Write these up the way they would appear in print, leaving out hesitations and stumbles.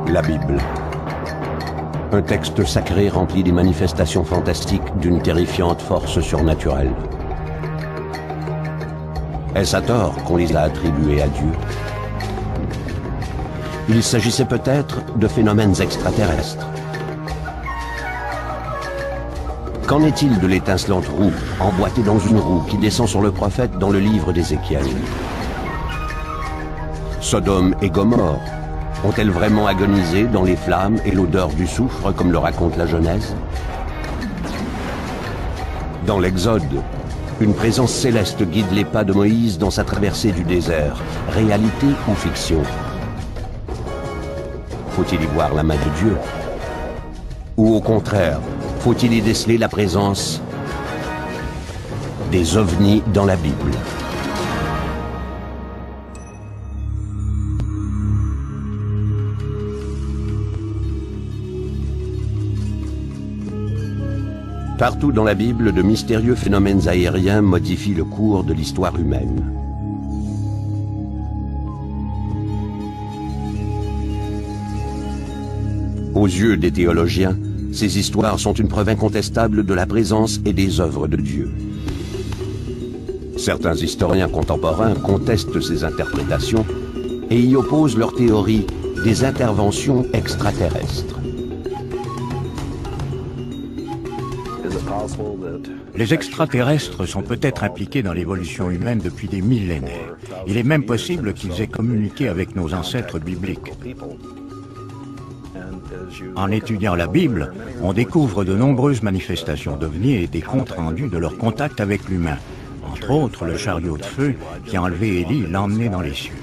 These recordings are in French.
La Bible. Un texte sacré rempli des manifestations fantastiques d'une terrifiante force surnaturelle. Est-ce à tort qu'on les a attribués à Dieu? Il s'agissait peut-être de phénomènes extraterrestres. Qu'en est-il de l'étincelante roue, emboîtée dans une roue, qui descend sur le prophète dans le livre d'Ézéchiel? Sodome et Gomorrhe ont-elles vraiment agonisé dans les flammes et l'odeur du soufre, comme le raconte la Genèse? Dans l'Exode, une présence céleste guide les pas de Moïse dans sa traversée du désert. Réalité ou fiction? Faut-il y voir la main de Dieu? Ou au contraire, faut-il y déceler la présence des ovnis dans la Bible? Partout dans la Bible, de mystérieux phénomènes aériens modifient le cours de l'histoire humaine. Aux yeux des théologiens, ces histoires sont une preuve incontestable de la présence et des œuvres de Dieu. Certains historiens contemporains contestent ces interprétations et y opposent leur théorie des interventions extraterrestres. Les extraterrestres sont peut-être impliqués dans l'évolution humaine depuis des millénaires. Il est même possible qu'ils aient communiqué avec nos ancêtres bibliques. En étudiant la Bible, on découvre de nombreuses manifestations d'ovnis et des comptes rendus de leur contact avec l'humain. Entre autres, le chariot de feu qui a enlevé Élie et l'a emmené dans les cieux.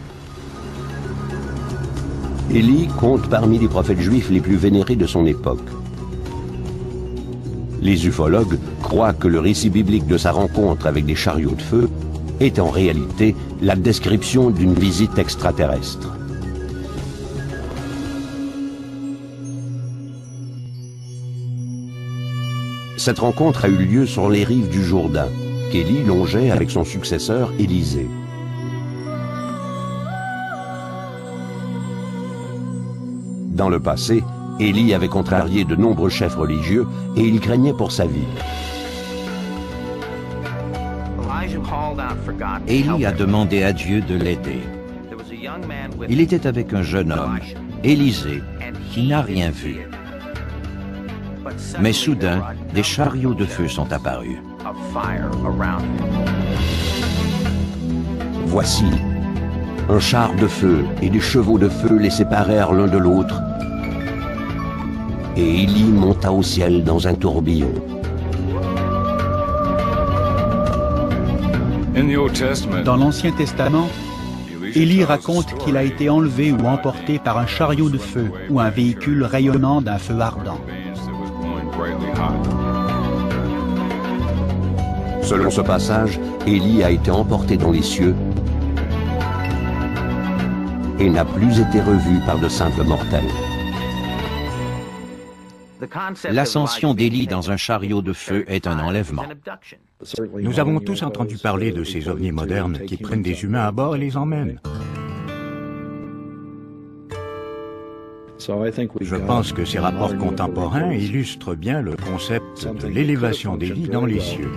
Élie compte parmi les prophètes juifs les plus vénérés de son époque. Les ufologues croient que le récit biblique de sa rencontre avec des chariots de feu est en réalité la description d'une visite extraterrestre. Cette rencontre a eu lieu sur les rives du Jourdain, qu'Élie longeait avec son successeur Élisée. Dans le passé, Élie avait contrarié de nombreux chefs religieux et il craignait pour sa vie. Élie a demandé à Dieu de l'aider. Il était avec un jeune homme, Élisée, qui n'a rien vu. Mais soudain, des chariots de feu sont apparus. Voici, un char de feu et des chevaux de feu les séparèrent l'un de l'autre. Et Élie monta au ciel dans un tourbillon. Dans l'Ancien Testament, Élie raconte qu'il a été enlevé ou emporté par un chariot de feu ou un véhicule rayonnant d'un feu ardent. Selon ce passage, Élie a été emporté dans les cieux et n'a plus été revu par de simples mortels. L'ascension d'Élie dans un chariot de feu est un enlèvement. Nous avons tous entendu parler de ces ovnis modernes qui prennent des humains à bord et les emmènent. Je pense que ces rapports contemporains illustrent bien le concept de l'élévation d'Élie dans les cieux.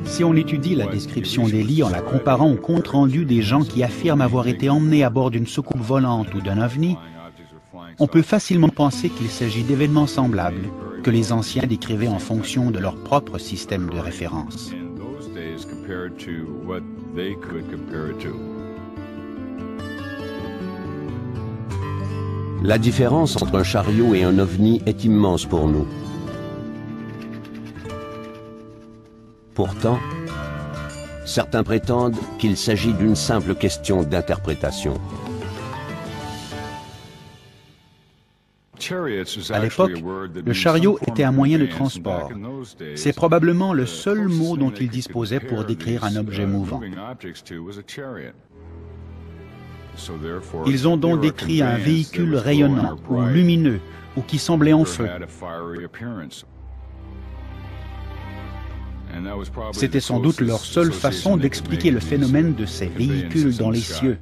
Si on étudie la description d'Élie en la comparant au compte-rendu des gens qui affirment avoir été emmenés à bord d'une soucoupe volante ou d'un ovni, on peut facilement penser qu'il s'agit d'événements semblables que les anciens décrivaient en fonction de leur propre système de référence. La différence entre un chariot et un ovni est immense pour nous. Pourtant, certains prétendent qu'il s'agit d'une simple question d'interprétation. À l'époque, le chariot était un moyen de transport. C'est probablement le seul mot dont ils disposaient pour décrire un objet mouvant. Ils ont donc décrit un véhicule rayonnant ou lumineux ou qui semblait en feu. C'était sans doute leur seule façon d'expliquer le phénomène de ces véhicules dans les cieux.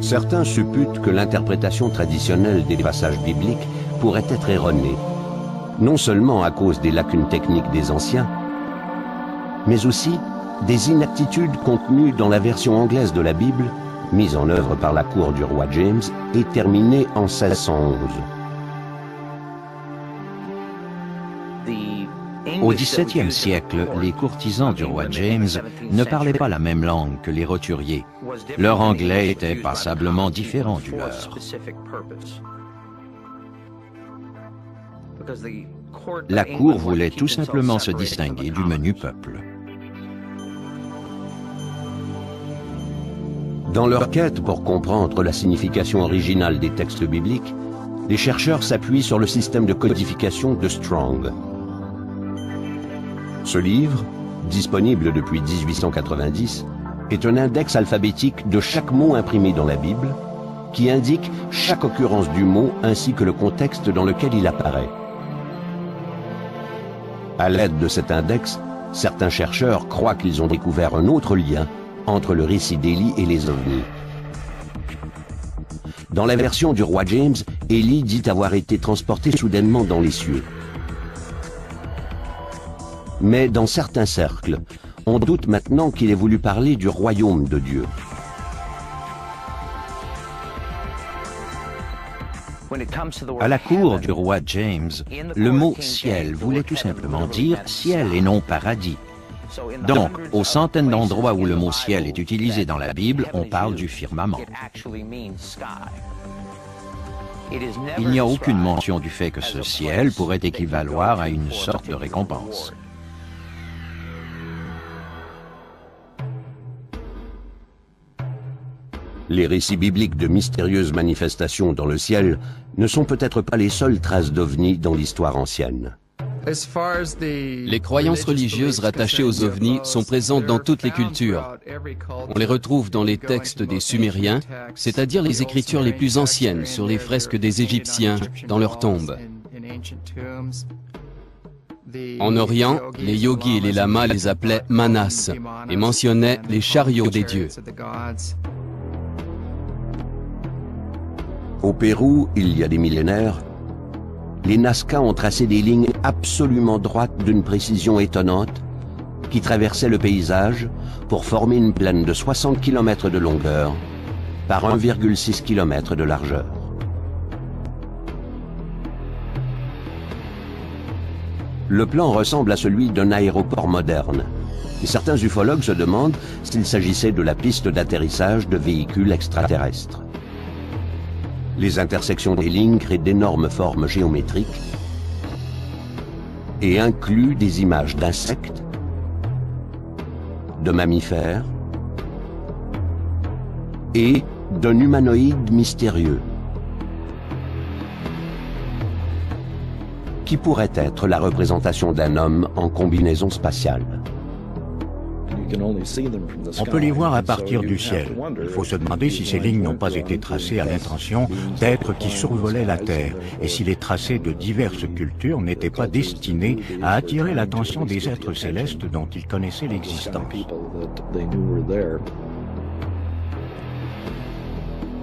Certains supputent que l'interprétation traditionnelle des passages bibliques pourrait être erronée, non seulement à cause des lacunes techniques des anciens, mais aussi des inaptitudes contenues dans la version anglaise de la Bible, mise en œuvre par la cour du roi James et terminée en 1611. Au XVIIe siècle, les courtisans du roi James ne parlaient pas la même langue que les roturiers. Leur anglais était passablement différent du leur. La cour voulait tout simplement se distinguer du menu peuple. Dans leur quête pour comprendre la signification originale des textes bibliques, les chercheurs s'appuient sur le système de codification de Strong. Ce livre, disponible depuis 1890, est un index alphabétique de chaque mot imprimé dans la Bible, qui indique chaque occurrence du mot ainsi que le contexte dans lequel il apparaît. À l'aide de cet index, certains chercheurs croient qu'ils ont découvert un autre lien entre le récit d'Élie et les ovnis. Dans la version du roi James, Élie dit avoir été transporté soudainement dans les cieux. Mais dans certains cercles, on doute maintenant qu'il ait voulu parler du royaume de Dieu. À la cour du roi James, le mot « ciel » voulait tout simplement dire « ciel » et non « paradis ». Donc, aux centaines d'endroits où le mot « ciel » est utilisé dans la Bible, on parle du firmament. Il n'y a aucune mention du fait que ce ciel pourrait équivaloir à une sorte de récompense. Les récits bibliques de mystérieuses manifestations dans le ciel ne sont peut-être pas les seules traces d'ovnis dans l'histoire ancienne. Les croyances religieuses rattachées aux ovnis sont présentes dans toutes les cultures. On les retrouve dans les textes des Sumériens, c'est-à-dire les écritures les plus anciennes sur les fresques des Égyptiens dans leurs tombes. En Orient, les yogis et les lamas les appelaient manas et mentionnaient les chariots des dieux. Au Pérou, il y a des millénaires, les Nazca ont tracé des lignes absolument droites d'une précision étonnante qui traversaient le paysage pour former une plaine de 60 km de longueur par 1,6 km de largeur. Le plan ressemble à celui d'un aéroport moderne et certains ufologues se demandent s'il s'agissait de la piste d'atterrissage de véhicules extraterrestres. Les intersections des lignes créent d'énormes formes géométriques et incluent des images d'insectes, de mammifères et d'un humanoïde mystérieux qui pourrait être la représentation d'un homme en combinaison spatiale. On peut les voir à partir du ciel. Il faut se demander si ces lignes n'ont pas été tracées à l'intention d'êtres qui survolaient la Terre et si les tracés de diverses cultures n'étaient pas destinés à attirer l'attention des êtres célestes dont ils connaissaient l'existence.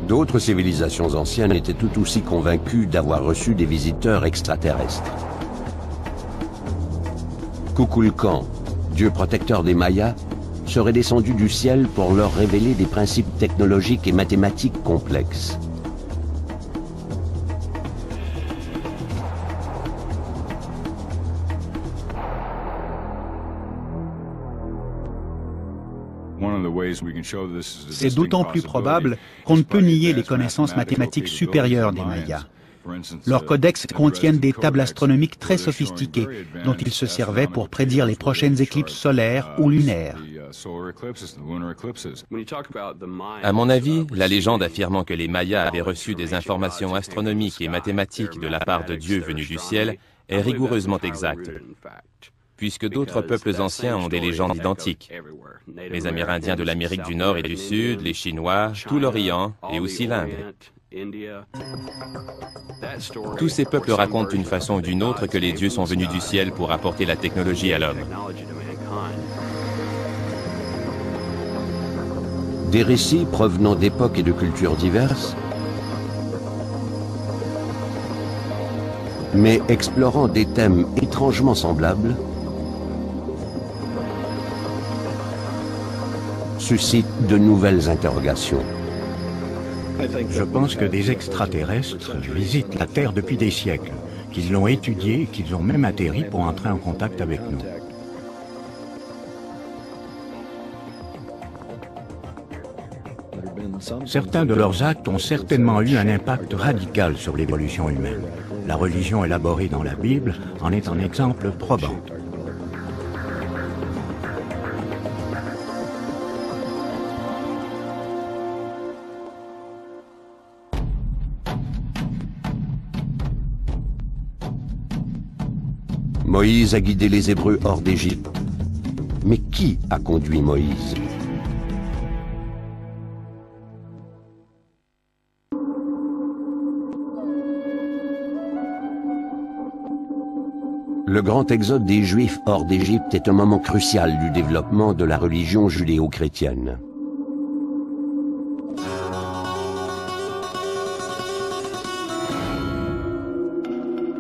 D'autres civilisations anciennes étaient tout aussi convaincues d'avoir reçu des visiteurs extraterrestres. Kukulkan, dieu protecteur des Mayas, serait descendu du ciel pour leur révéler des principes technologiques et mathématiques complexes. C'est d'autant plus probable qu'on ne peut nier les connaissances mathématiques supérieures des Mayas. Leurs codex contiennent des tables astronomiques très sophistiquées dont ils se servaient pour prédire les prochaines éclipses solaires ou lunaires. À mon avis, la légende affirmant que les Mayas avaient reçu des informations astronomiques et mathématiques de la part de Dieu venu du ciel est rigoureusement exacte. puisque d'autres peuples anciens ont des légendes identiques. Les Amérindiens de l'Amérique du Nord et du Sud, les Chinois, tout l'Orient et aussi l'Inde. Tous ces peuples racontent d'une façon ou d'une autre que les dieux sont venus du ciel pour apporter la technologie à l'homme. Des récits provenant d'époques et de cultures diverses, mais explorant des thèmes étrangement semblables, suscitent de nouvelles interrogations. Je pense que des extraterrestres visitent la Terre depuis des siècles, qu'ils l'ont étudiée et qu'ils ont même atterri pour entrer en contact avec nous. Certains de leurs actes ont certainement eu un impact radical sur l'évolution humaine. La religion élaborée dans la Bible en est un exemple probant. Moïse a guidé les Hébreux hors d'Égypte. Mais qui a conduit Moïse ? Le grand exode des Juifs hors d'Égypte est un moment crucial du développement de la religion judéo-chrétienne.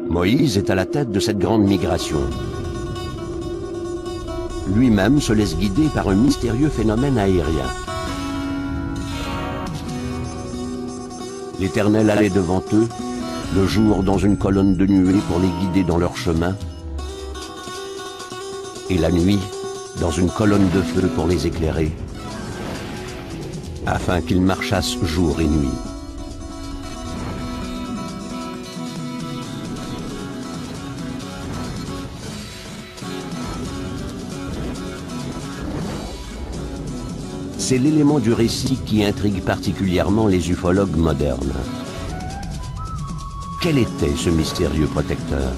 Moïse est à la tête de cette grande migration. Lui-même se laisse guider par un mystérieux phénomène aérien. L'Éternel allait devant eux, le jour dans une colonne de nuée pour les guider dans leur chemin, et la nuit dans une colonne de feu pour les éclairer, afin qu'ils marchassent jour et nuit. C'est l'élément du récit qui intrigue particulièrement les ufologues modernes. Quel était ce mystérieux protecteur ?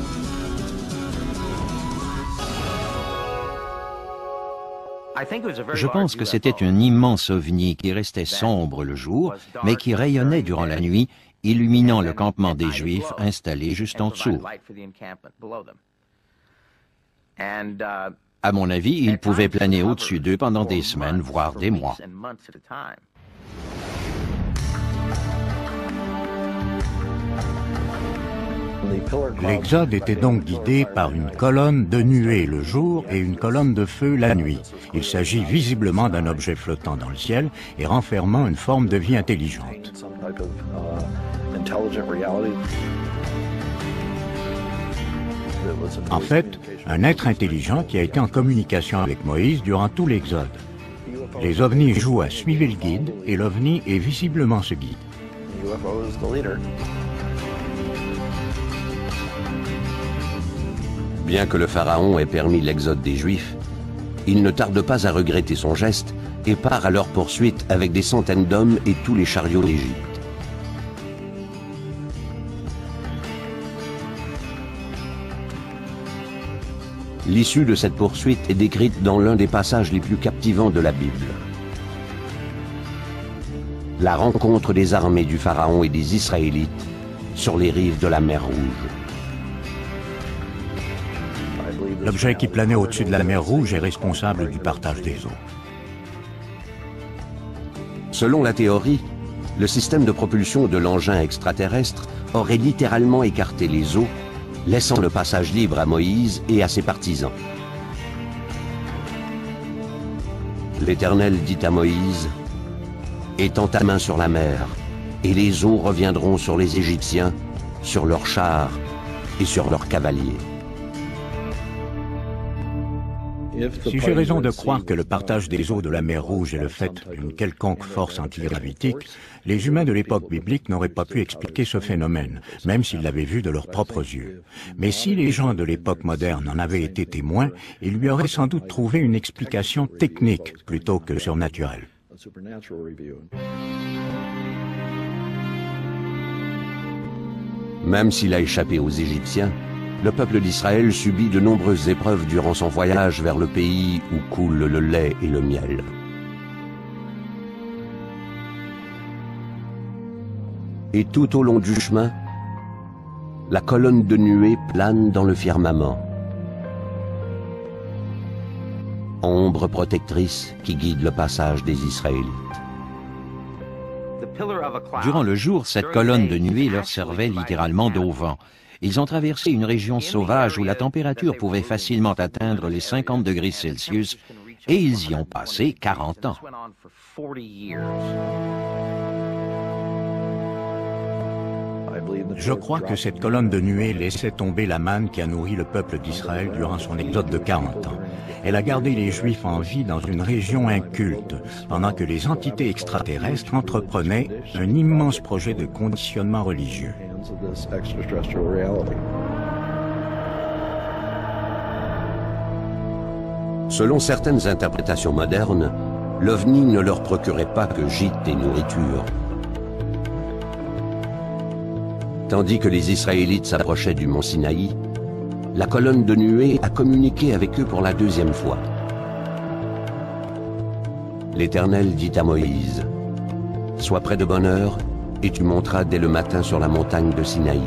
Je pense que c'était un immense ovni qui restait sombre le jour, mais qui rayonnait durant la nuit, illuminant le campement des Juifs installé juste en dessous. À mon avis, il pouvait planer au-dessus d'eux pendant des semaines, voire des mois. L'Exode était donc guidé par une colonne de nuée le jour et une colonne de feu la nuit. Il s'agit visiblement d'un objet flottant dans le ciel et renfermant une forme de vie intelligente. En fait, un être intelligent qui a été en communication avec Moïse durant tout l'Exode. Les ovnis jouent à suivre le guide et l'ovni est visiblement ce guide. Bien que le pharaon ait permis l'exode des Juifs, il ne tarde pas à regretter son geste et part à leur poursuite avec des centaines d'hommes et tous les chariots d'Égypte. L'issue de cette poursuite est décrite dans l'un des passages les plus captivants de la Bible. La rencontre des armées du pharaon et des Israélites sur les rives de la mer Rouge. L'objet qui planait au-dessus de la mer Rouge est responsable du partage des eaux. Selon la théorie, le système de propulsion de l'engin extraterrestre aurait littéralement écarté les eaux, laissant le passage libre à Moïse et à ses partisans. L'Éternel dit à Moïse, « Étends ta main sur la mer, et les eaux reviendront sur les Égyptiens, sur leurs chars et sur leurs cavaliers. » Si j'ai raison de croire que le partage des eaux de la mer Rouge est le fait d'une quelconque force antigravitique, les humains de l'époque biblique n'auraient pas pu expliquer ce phénomène, même s'ils l'avaient vu de leurs propres yeux. Mais si les gens de l'époque moderne en avaient été témoins, ils lui auraient sans doute trouvé une explication technique plutôt que surnaturelle. Même s'il a échappé aux Égyptiens, le peuple d'Israël subit de nombreuses épreuves durant son voyage vers le pays où coule le lait et le miel. Et tout au long du chemin, la colonne de nuée plane dans le firmament. Ombre protectrice qui guide le passage des Israélites. Durant le jour, cette colonne de nuée leur servait littéralement d'auvent. Ils ont traversé une région sauvage où la température pouvait facilement atteindre les 50 degrés Celsius et ils y ont passé 40 ans. Je crois que cette colonne de nuée laissait tomber la manne qui a nourri le peuple d'Israël durant son exode de 40 ans. Elle a gardé les Juifs en vie dans une région inculte, pendant que les entités extraterrestres entreprenaient un immense projet de conditionnement religieux. Selon certaines interprétations modernes, l'OVNI ne leur procurait pas que gîte et nourriture. Tandis que les Israélites s'approchaient du mont Sinaï, la colonne de nuée a communiqué avec eux pour la deuxième fois. L'Éternel dit à Moïse, « Sois prêt de bonne heure, et tu monteras dès le matin sur la montagne de Sinaï.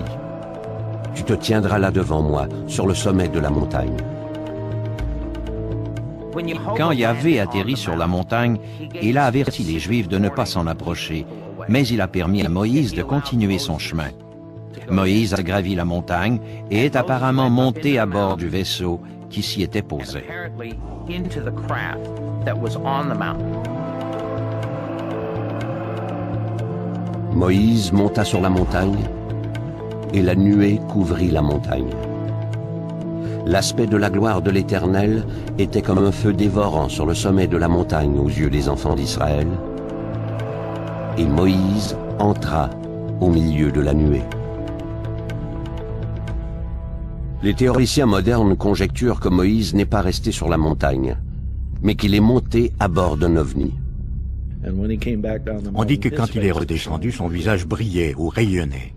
Tu te tiendras là devant moi, sur le sommet de la montagne. » Quand Yahvé atterrit sur la montagne, il a averti les Juifs de ne pas s'en approcher, mais il a permis à Moïse de continuer son chemin. Moïse a gravi la montagne et est apparemment monté à bord du vaisseau qui s'y était posé. Moïse monta sur la montagne et la nuée couvrit la montagne. L'aspect de la gloire de l'Éternel était comme un feu dévorant sur le sommet de la montagne aux yeux des enfants d'Israël. Et Moïse entra au milieu de la nuée. Les théoriciens modernes conjecturent que Moïse n'est pas resté sur la montagne, mais qu'il est monté à bord d'un ovni. On dit que quand il est redescendu, son visage brillait ou rayonnait.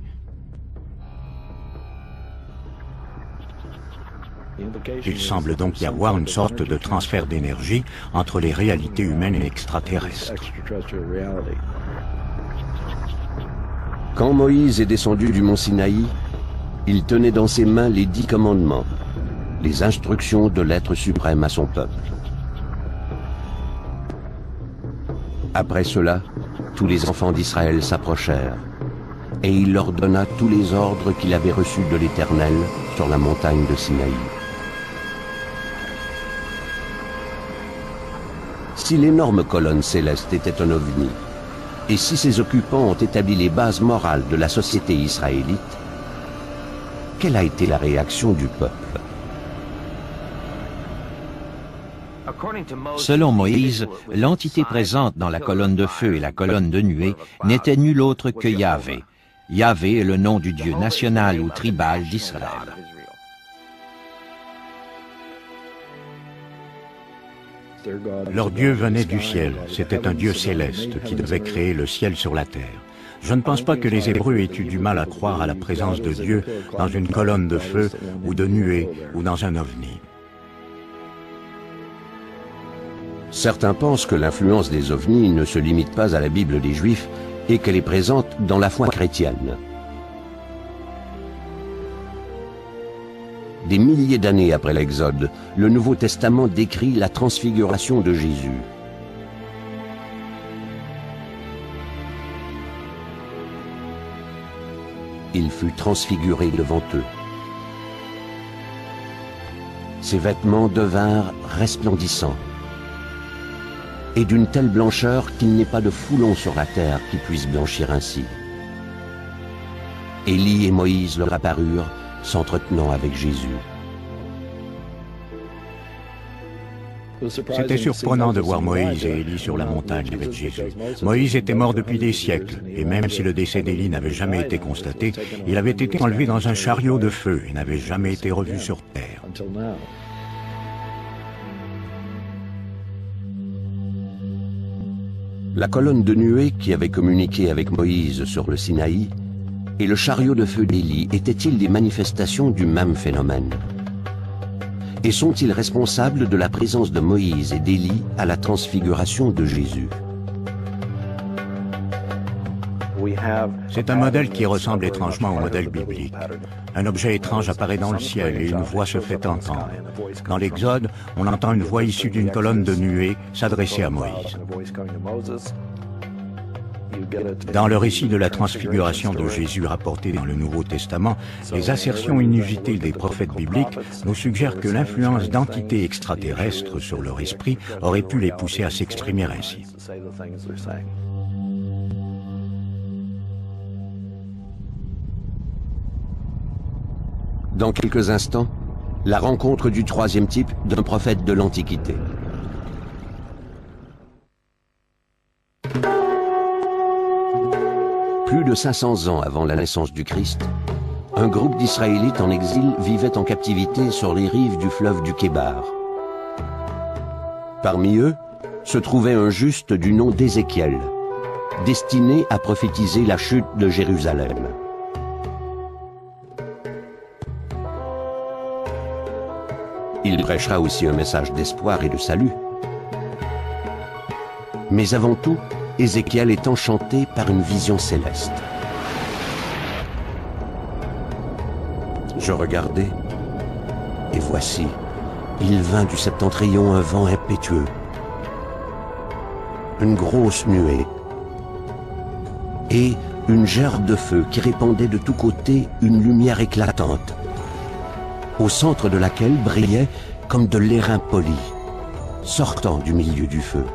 Il semble donc y avoir une sorte de transfert d'énergie entre les réalités humaines et extraterrestres. Quand Moïse est descendu du mont Sinaï, il tenait dans ses mains les 10 commandements, les instructions de l'être suprême à son peuple. Après cela, tous les enfants d'Israël s'approchèrent, et il leur donna tous les ordres qu'il avait reçus de l'Éternel sur la montagne de Sinaï. Si l'énorme colonne céleste était un ovni, et si ses occupants ont établi les bases morales de la société israélite, quelle a été la réaction du peuple? Selon Moïse, l'entité présente dans la colonne de feu et la colonne de nuée n'était nul autre que Yahvé. Yahvé est le nom du Dieu national ou tribal d'Israël. Leur Dieu venait du ciel, c'était un Dieu céleste qui devait créer le ciel sur la terre. Je ne pense pas que les Hébreux aient eu du mal à croire à la présence de Dieu dans une colonne de feu ou de nuée ou dans un ovni. Certains pensent que l'influence des ovnis ne se limite pas à la Bible des Juifs et qu'elle est présente dans la foi chrétienne. Des milliers d'années après l'Exode, le Nouveau Testament décrit la transfiguration de Jésus. Il fut transfiguré devant eux. Ses vêtements devinrent resplendissants et d'une telle blancheur qu'il n'est pas de foulon sur la terre qui puisse blanchir ainsi. Élie et Moïse leur apparurent, s'entretenant avec Jésus. C'était surprenant de voir Moïse et Élie sur la montagne avec Jésus. Moïse était mort depuis des siècles, et même si le décès d'Élie n'avait jamais été constaté, il avait été enlevé dans un chariot de feu et n'avait jamais été revu sur terre. La colonne de nuée qui avait communiqué avec Moïse sur le Sinaï et le chariot de feu d'Élie étaient-ils des manifestations du même phénomène? Et sont-ils responsables de la présence de Moïse et d'Élie à la transfiguration de Jésus? C'est un modèle qui ressemble étrangement au modèle biblique. Un objet étrange apparaît dans le ciel et une voix se fait entendre. Dans l'Exode, on entend une voix issue d'une colonne de nuée s'adresser à Moïse. Dans le récit de la transfiguration de Jésus rapporté dans le Nouveau Testament, les assertions inusitées des prophètes bibliques nous suggèrent que l'influence d'entités extraterrestres sur leur esprit aurait pu les pousser à s'exprimer ainsi. Dans quelques instants, la rencontre du troisième type d'un prophète de l'Antiquité. Plus de 500 ans avant la naissance du Christ, un groupe d'Israélites en exil vivait en captivité sur les rives du fleuve du Kébar. Parmi eux se trouvait un juste du nom d'Ézéchiel, destiné à prophétiser la chute de Jérusalem. Il prêchera aussi un message d'espoir et de salut. Mais avant tout, Ézéchiel est enchanté par une vision céleste. Je regardai, et voici, il vint du septentrion un vent impétueux, une grosse nuée, et une gerbe de feu qui répandait de tous côtés une lumière éclatante, au centre de laquelle brillait comme de l'airain poli, sortant du milieu du feu.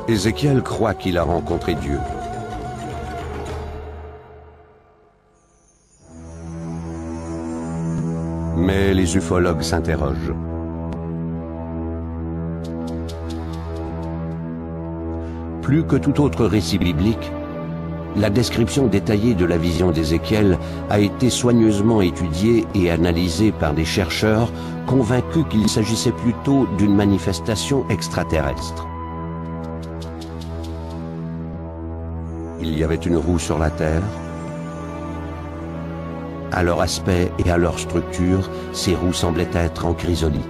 Ézéchiel croit qu'il a rencontré Dieu. Mais les ufologues s'interrogent. Plus que tout autre récit biblique, la description détaillée de la vision d'Ézéchiel a été soigneusement étudiée et analysée par des chercheurs convaincus qu'il s'agissait plutôt d'une manifestation extraterrestre. Il y avait une roue sur la terre. À leur aspect et à leur structure, ces roues semblaient être en chrysolite.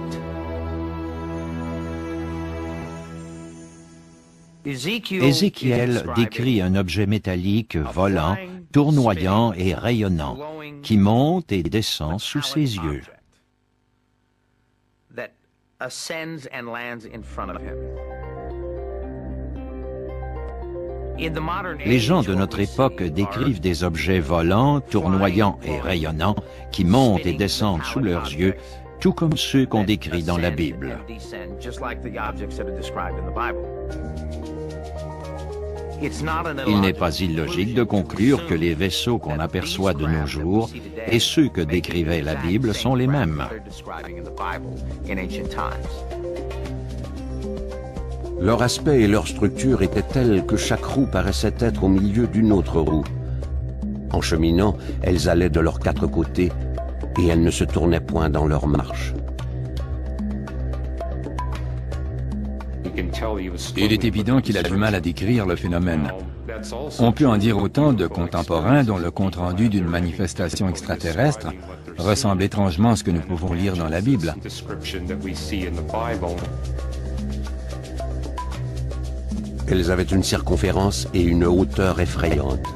Ézéchiel décrit un objet métallique volant, tournoyant et rayonnant, qui monte et descend sous ses yeux. Les gens de notre époque décrivent des objets volants, tournoyants et rayonnants, qui montent et descendent sous leurs yeux, tout comme ceux qu'on décrit dans la Bible. Il n'est pas illogique de conclure que les vaisseaux qu'on aperçoit de nos jours et ceux que décrivait la Bible sont les mêmes. Leur aspect et leur structure étaient tels que chaque roue paraissait être au milieu d'une autre roue. En cheminant, elles allaient de leurs quatre côtés et elles ne se tournaient point dans leur marche. Il est évident qu'il a du mal à décrire le phénomène. On peut en dire autant de contemporains dont le compte-rendu d'une manifestation extraterrestre ressemble étrangement à ce que nous pouvons lire dans la Bible. Elles avaient une circonférence et une hauteur effrayantes.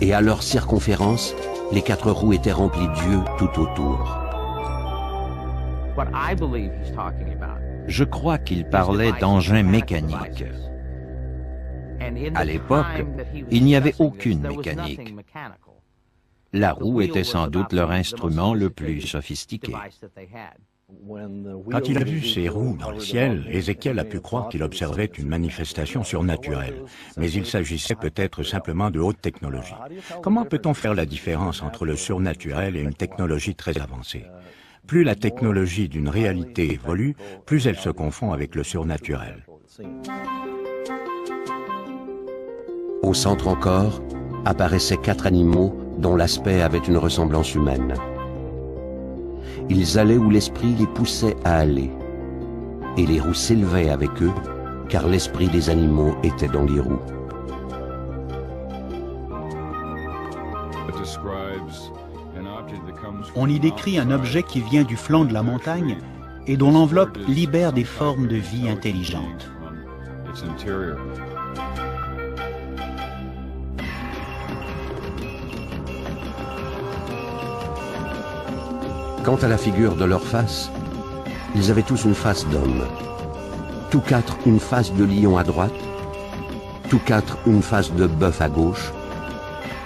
Et à leur circonférence, les quatre roues étaient remplies d'yeux tout autour. Je crois qu'il parlait d'engins mécaniques. À l'époque, il n'y avait aucune mécanique. La roue était sans doute leur instrument le plus sophistiqué. Quand il a vu ces roues dans le ciel, Ézéchiel a pu croire qu'il observait une manifestation surnaturelle. Mais il s'agissait peut-être simplement de haute technologie. Comment peut-on faire la différence entre le surnaturel et une technologie très avancée? Plus la technologie d'une réalité évolue, plus elle se confond avec le surnaturel. Au centre encore, apparaissaient quatre animaux dont l'aspect avait une ressemblance humaine. Ils allaient où l'esprit les poussait à aller, et les roues s'élevaient avec eux, car l'esprit des animaux était dans les roues. On y décrit un objet qui vient du flanc de la montagne et dont l'enveloppe libère des formes de vie intelligentes. Quant à la figure de leur face, ils avaient tous une face d'homme. Tous quatre une face de lion à droite, tous quatre une face de bœuf à gauche,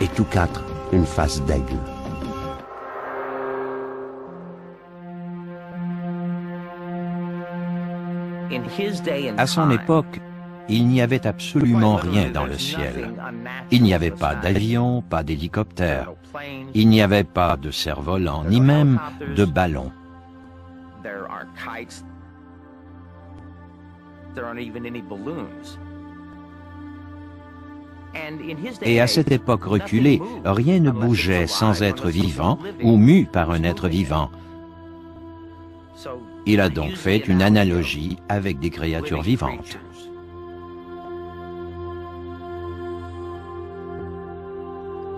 et tous quatre une face d'aigle. À son époque, il n'y avait absolument rien dans le ciel. Il n'y avait pas d'avion, pas d'hélicoptère. Il n'y avait pas de cerf-volant, ni même de ballon. Et à cette époque reculée, rien ne bougeait sans être vivant ou mu par un être vivant. Il a donc fait une analogie avec des créatures vivantes.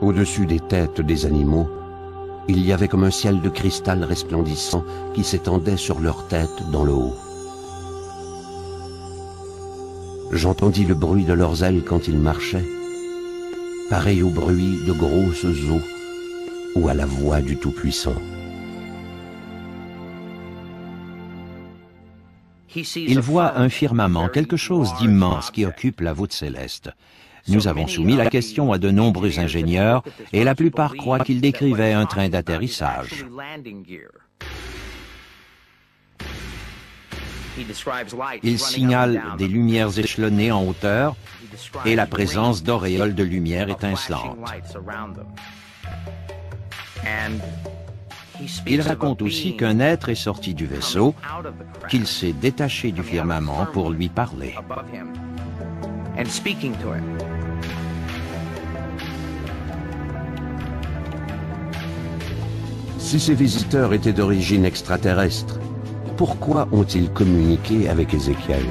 Au-dessus des têtes des animaux, il y avait comme un ciel de cristal resplendissant qui s'étendait sur leurs têtes dans le haut. J'entendis le bruit de leurs ailes quand ils marchaient, pareil au bruit de grosses eaux ou à la voix du Tout-Puissant. Il voit un firmament, quelque chose d'immense qui occupe la voûte céleste. Nous avons soumis la question à de nombreux ingénieurs et la plupart croient qu'il décrivait un train d'atterrissage. Il signale des lumières échelonnées en hauteur et la présence d'auréoles de lumière étincelantes. Il raconte aussi qu'un être est sorti du vaisseau, qu'il s'est détaché du firmament pour lui parler. Si ces visiteurs étaient d'origine extraterrestre, pourquoi ont-ils communiqué avec Ézéchiel?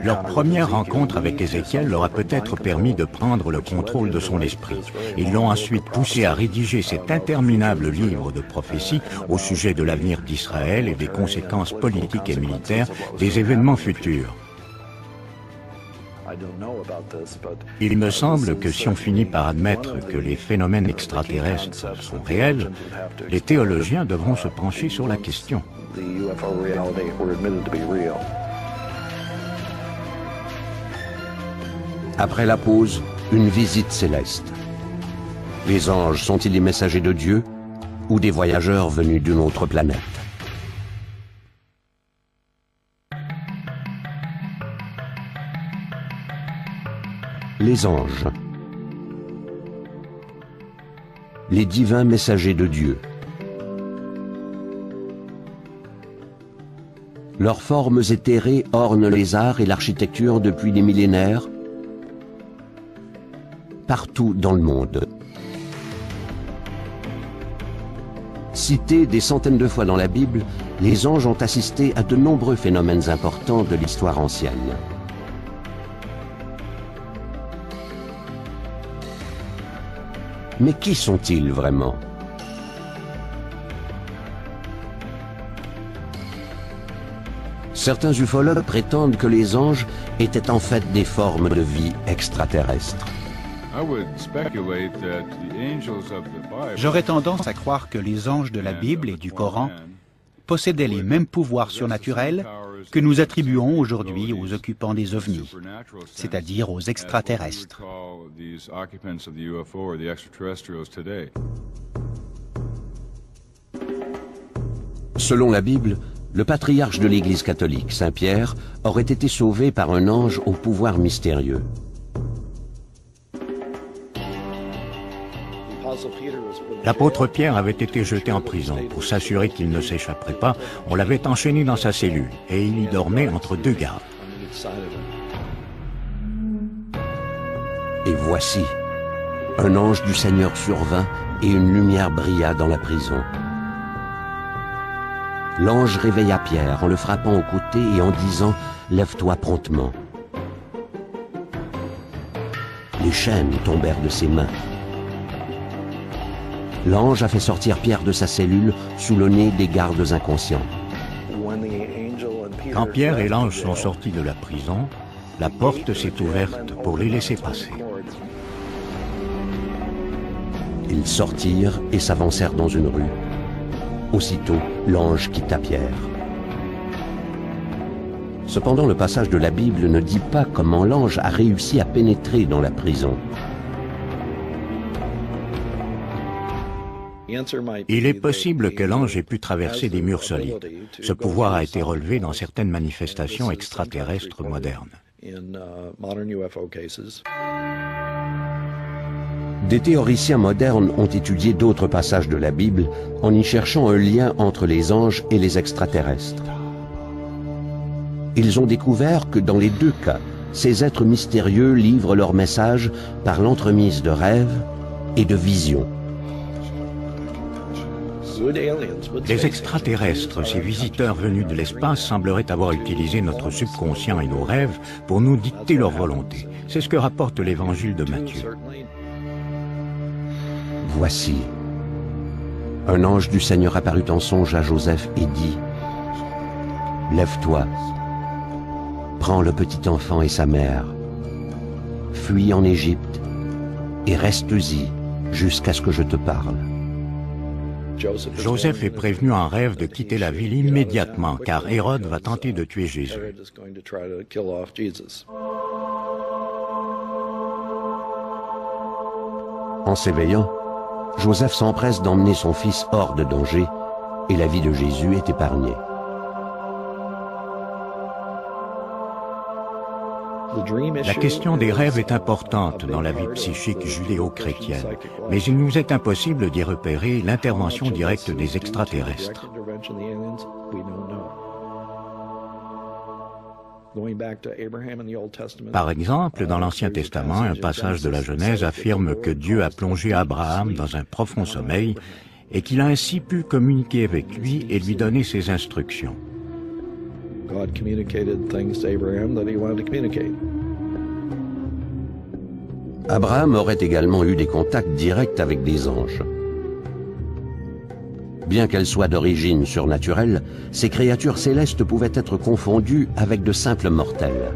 Leur première rencontre avec Ézéchiel leur a peut-être permis de prendre le contrôle de son esprit. Ils l'ont ensuite poussé à rédiger cet interminable livre de prophéties au sujet de l'avenir d'Israël et des conséquences politiques et militaires des événements futurs. Il me semble que si on finit par admettre que les phénomènes extraterrestres sont réels, les théologiens devront se pencher sur la question. Après la pause, une visite céleste. Les anges sont-ils les messagers de Dieu ou des voyageurs venus d'une autre planète? Les anges. Les divins messagers de Dieu. Leurs formes éthérées ornent les arts et l'architecture depuis des millénaires, partout dans le monde. Cités des centaines de fois dans la Bible, les anges ont assisté à de nombreux phénomènes importants de l'histoire ancienne. Mais qui sont-ils vraiment? Certains ufologues prétendent que les anges étaient en fait des formes de vie extraterrestres. J'aurais tendance à croire que les anges de la Bible et du Coran possédaient les mêmes pouvoirs surnaturels que nous attribuons aujourd'hui aux occupants des ovnis, c'est-à-dire aux extraterrestres. Selon la Bible, le patriarche de l'Église catholique, Saint Pierre, aurait été sauvé par un ange au pouvoir mystérieux. L'apôtre Pierre avait été jeté en prison. Pour s'assurer qu'il ne s'échapperait pas, on l'avait enchaîné dans sa cellule et il y dormait entre deux gardes. Et voici, un ange du Seigneur survint et une lumière brilla dans la prison. L'ange réveilla Pierre en le frappant au côté et en disant « Lève-toi promptement ». Les chaînes tombèrent de ses mains. l'ange a fait sortir Pierre de sa cellule sous le nez des gardes inconscients. Quand Pierre et l'ange sont sortis de la prison, la porte s'est ouverte pour les laisser passer. Ils sortirent et s'avancèrent dans une rue. Aussitôt, l'ange quitta Pierre. Cependant, le passage de la Bible ne dit pas comment l'ange a réussi à pénétrer dans la prison. Il est possible que l'ange ait pu traverser des murs solides. Ce pouvoir a été relevé dans certaines manifestations extraterrestres modernes. Des théoriciens modernes ont étudié d'autres passages de la Bible en y cherchant un lien entre les anges et les extraterrestres. Ils ont découvert que dans les deux cas, ces êtres mystérieux livrent leur message par l'entremise de rêves et de visions. Les extraterrestres, ces visiteurs venus de l'espace, sembleraient avoir utilisé notre subconscient et nos rêves pour nous dicter leur volonté. C'est ce que rapporte l'évangile de Matthieu. Voici, un ange du Seigneur apparut en songe à Joseph et dit « Lève-toi, prends le petit enfant et sa mère, fuis en Égypte et reste-y jusqu'à ce que je te parle. » Joseph est prévenu en rêve de quitter la ville immédiatement, car Hérode va tenter de tuer Jésus. En s'éveillant, Joseph s'empresse d'emmener son fils hors de danger, et la vie de Jésus est épargnée. La question des rêves est importante dans la vie psychique judéo-chrétienne, mais il nous est impossible d'y repérer l'intervention directe des extraterrestres. Par exemple, dans l'Ancien Testament, un passage de la Genèse affirme que Dieu a plongé Abraham dans un profond sommeil et qu'il a ainsi pu communiquer avec lui et lui donner ses instructions. Abraham aurait également eu des contacts directs avec des anges. Bien qu'elles soient d'origine surnaturelle, ces créatures célestes pouvaient être confondues avec de simples mortels.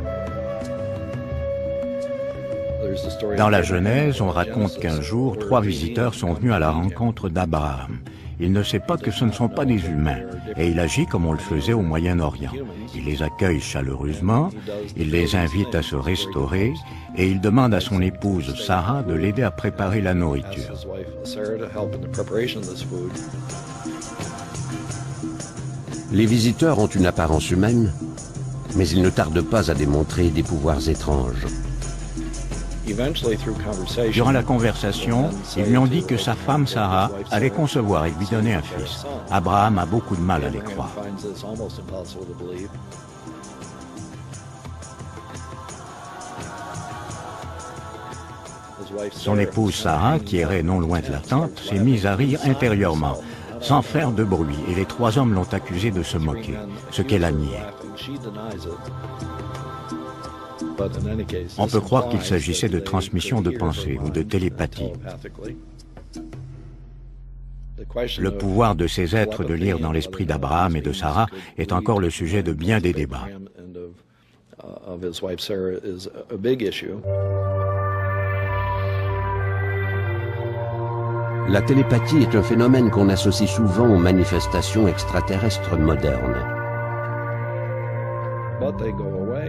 Dans la Genèse, on raconte qu'un jour, 3 visiteurs sont venus à la rencontre d'Abraham. Il ne sait pas que ce ne sont pas des humains, et il agit comme on le faisait au Moyen-Orient. Il les accueille chaleureusement, il les invite à se restaurer, et il demande à son épouse Sarah de l'aider à préparer la nourriture. Les visiteurs ont une apparence humaine, mais ils ne tardent pas à démontrer des pouvoirs étranges. Durant la conversation, ils lui ont dit que sa femme Sarah allait concevoir et lui donner un fils. Abraham a beaucoup de mal à les croire. Son épouse Sarah, qui errait non loin de la tente, s'est mise à rire intérieurement, sans faire de bruit, et les 3 hommes l'ont accusée de se moquer, ce qu'elle a nié. On peut croire qu'il s'agissait de transmission de pensée ou de télépathie. Le pouvoir de ces êtres de lire dans l'esprit d'Abraham et de Sarah est encore le sujet de bien des débats. La télépathie est un phénomène qu'on associe souvent aux manifestations extraterrestres modernes.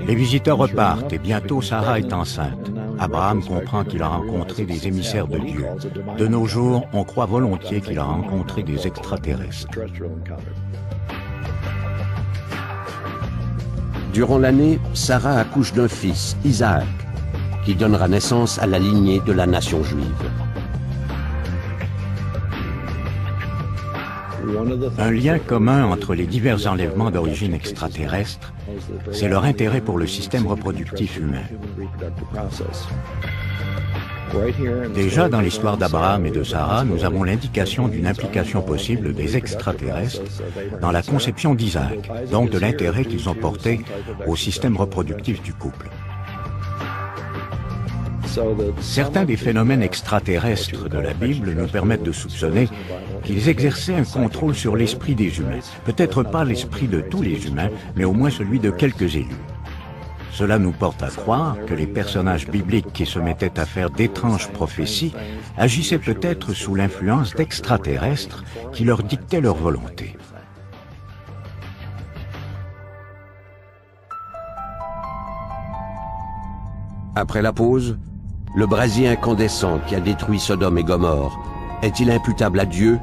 Les visiteurs repartent et bientôt Sarah est enceinte. Abraham comprend qu'il a rencontré des émissaires de Dieu. De nos jours, on croit volontiers qu'il a rencontré des extraterrestres. Durant l'année, Sarah accouche d'un fils, Isaac, qui donnera naissance à la lignée de la nation juive. Un lien commun entre les divers enlèvements d'origine extraterrestre, c'est leur intérêt pour le système reproductif humain. Déjà dans l'histoire d'Abraham et de Sarah, nous avons l'indication d'une implication possible des extraterrestres dans la conception d'Isaac, donc de l'intérêt qu'ils ont porté au système reproductif du couple. Certains des phénomènes extraterrestres de la Bible nous permettent de soupçonner qu'ils exerçaient un contrôle sur l'esprit des humains. Peut-être pas l'esprit de tous les humains, mais au moins celui de quelques élus. Cela nous porte à croire que les personnages bibliques qui se mettaient à faire d'étranges prophéties agissaient peut-être sous l'influence d'extraterrestres qui leur dictaient leur volonté. Après la pause, le brasier incandescent qui a détruit Sodome et Gomorrhe est-il imputable à Dieu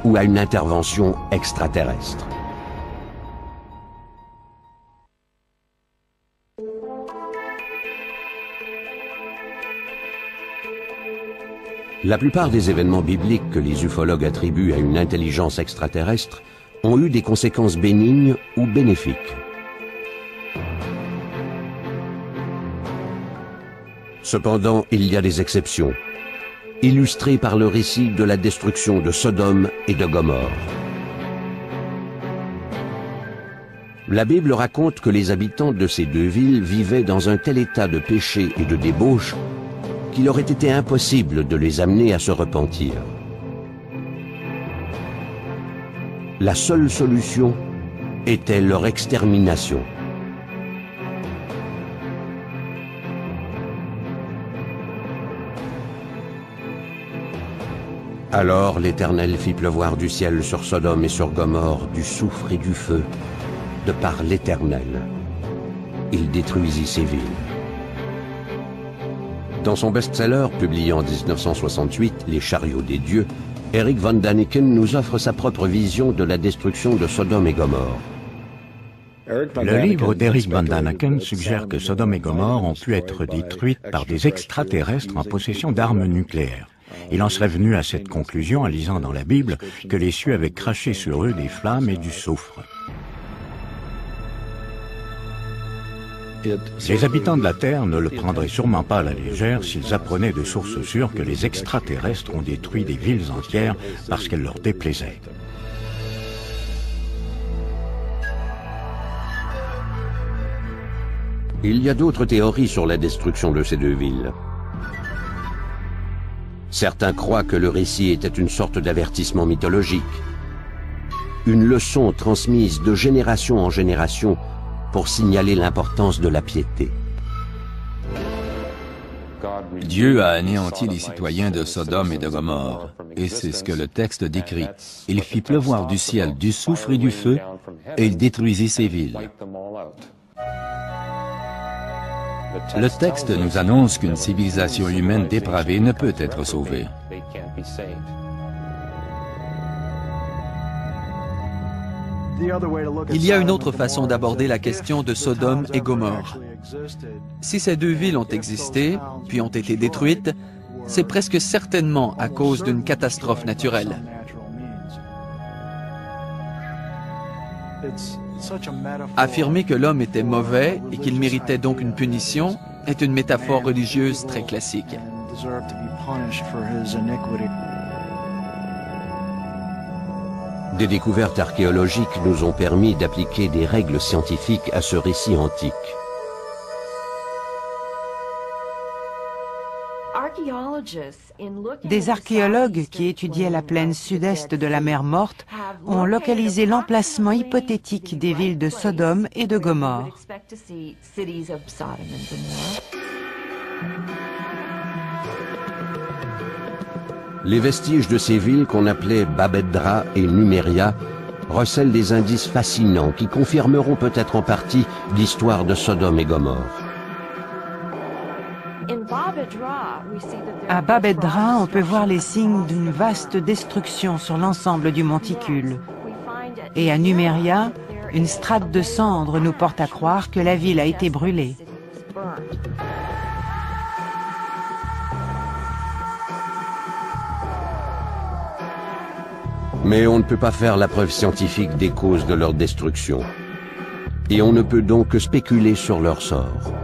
ou à une intervention extraterrestre? La plupart des événements bibliques que les ufologues attribuent à une intelligence extraterrestre ont eu des conséquences bénignes ou bénéfiques. Cependant, il y a des exceptions, illustrées par le récit de la destruction de Sodome et de Gomorrhe. La Bible raconte que les habitants de ces deux villes vivaient dans un tel état de péché et de débauche qu'il aurait été impossible de les amener à se repentir. La seule solution était leur extermination. Alors l'Éternel fit pleuvoir du ciel sur Sodome et sur Gomorrhe du soufre et du feu, de par l'Éternel. Il détruisit ces villes. Dans son best-seller, publié en 1968, Les chariots des dieux, Eric Von Daniken nous offre sa propre vision de la destruction de Sodome et Gomorrhe. Le livre d'Eric Von Daniken suggère que Sodome et Gomorrhe ont pu être détruites par des extraterrestres en possession d'armes nucléaires. Il en serait venu à cette conclusion en lisant dans la Bible que les cieux avaient craché sur eux des flammes et du soufre. Les habitants de la Terre ne le prendraient sûrement pas à la légère s'ils apprenaient de sources sûres que les extraterrestres ont détruit des villes entières parce qu'elles leur déplaisaient. Il y a d'autres théories sur la destruction de ces deux villes. Certains croient que le récit était une sorte d'avertissement mythologique, une leçon transmise de génération en génération pour signaler l'importance de la piété. Dieu a anéanti les citoyens de Sodome et de Gomorrhe, et c'est ce que le texte décrit. Il fit pleuvoir du ciel du soufre et du feu, et il détruisit ces villes. Le texte nous annonce qu'une civilisation humaine dépravée ne peut être sauvée. Il y a une autre façon d'aborder la question de Sodome et Gomorrhe. Si ces deux villes ont existé, puis ont été détruites, c'est presque certainement à cause d'une catastrophe naturelle. Affirmer que l'homme était mauvais et qu'il méritait donc une punition est une métaphore religieuse très classique. Des découvertes archéologiques nous ont permis d'appliquer des règles scientifiques à ce récit antique. Des archéologues qui étudiaient la plaine sud-est de la mer Morte ont localisé l'emplacement hypothétique des villes de Sodome et de Gomorrhe. Les vestiges de ces villes qu'on appelait Babedra et Numéria recèlent des indices fascinants qui confirmeront peut-être en partie l'histoire de Sodome et Gomorrhe. À Babedra, on peut voir les signes d'une vaste destruction sur l'ensemble du monticule. Et à Numéria, une strate de cendres nous porte à croire que la ville a été brûlée. Mais on ne peut pas faire la preuve scientifique des causes de leur destruction. Et on ne peut donc que spéculer sur leur sort.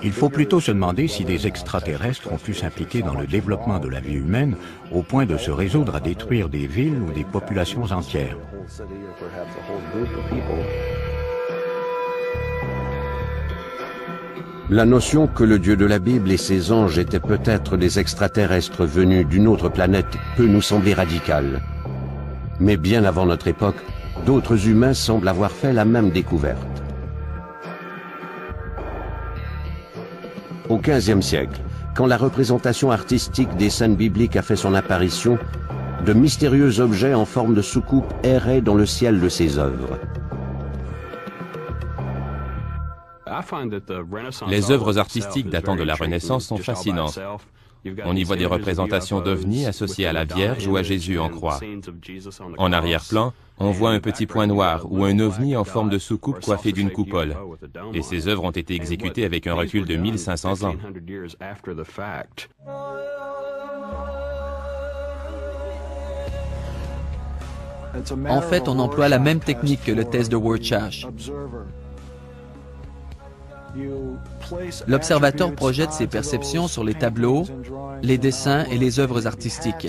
Il faut plutôt se demander si des extraterrestres ont pu s'impliquer dans le développement de la vie humaine au point de se résoudre à détruire des villes ou des populations entières. La notion que le Dieu de la Bible et ses anges étaient peut-être des extraterrestres venus d'une autre planète peut nous sembler radicale. Mais bien avant notre époque, d'autres humains semblent avoir fait la même découverte. Au XVe siècle, quand la représentation artistique des scènes bibliques a fait son apparition, de mystérieux objets en forme de soucoupe erraient dans le ciel de ses œuvres. Les œuvres artistiques datant de la Renaissance sont fascinantes. On y voit des représentations d'ovnis associées à la Vierge ou à Jésus en croix. En arrière-plan, on voit un petit point noir ou un ovni en forme de soucoupe coiffé d'une coupole. Et ces œuvres ont été exécutées avec un recul de 1500 ans. En fait, on emploie la même technique que le test de Rorschach. L'observateur projette ses perceptions sur les tableaux, les dessins et les œuvres artistiques.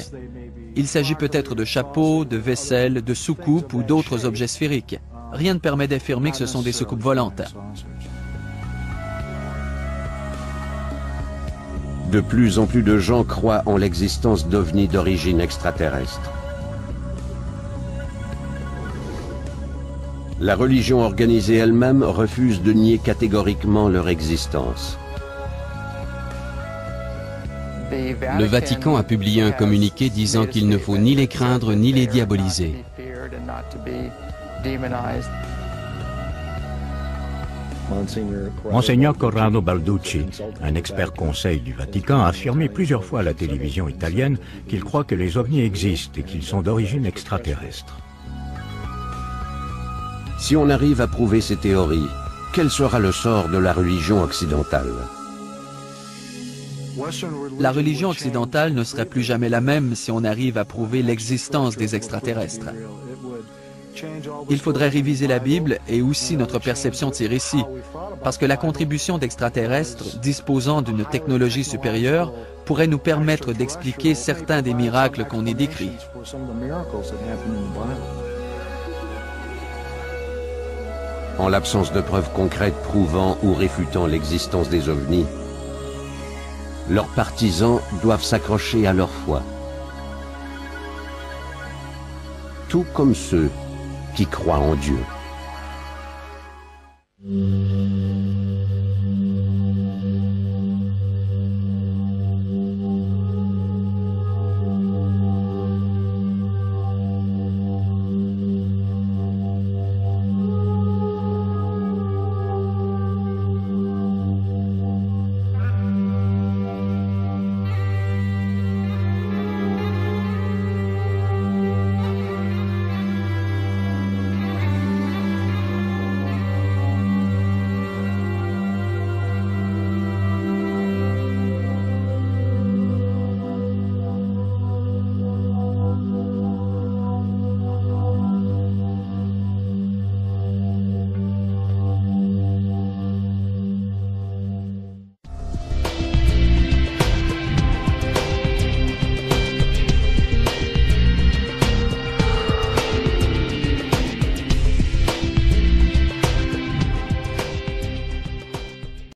Il s'agit peut-être de chapeaux, de vaisselle, de soucoupes ou d'autres objets sphériques. Rien ne permet d'affirmer que ce sont des soucoupes volantes. De plus en plus de gens croient en l'existence d'ovnis d'origine extraterrestre. La religion organisée elle-même refuse de nier catégoriquement leur existence. Le Vatican a publié un communiqué disant qu'il ne faut ni les craindre ni les diaboliser. Monseigneur Corrado Balducci, un expert conseil du Vatican, a affirmé plusieurs fois à la télévision italienne qu'il croit que les ovnis existent et qu'ils sont d'origine extraterrestre. Si on arrive à prouver ces théories, quel sera le sort de la religion occidentale? La religion occidentale ne serait plus jamais la même si on arrive à prouver l'existence des extraterrestres. Il faudrait réviser la Bible et aussi notre perception de ces récits, parce que la contribution d'extraterrestres disposant d'une technologie supérieure pourrait nous permettre d'expliquer certains des miracles qu'on y décrit. En l'absence de preuves concrètes prouvant ou réfutant l'existence des ovnis, leurs partisans doivent s'accrocher à leur foi. Tout comme ceux qui croient en Dieu.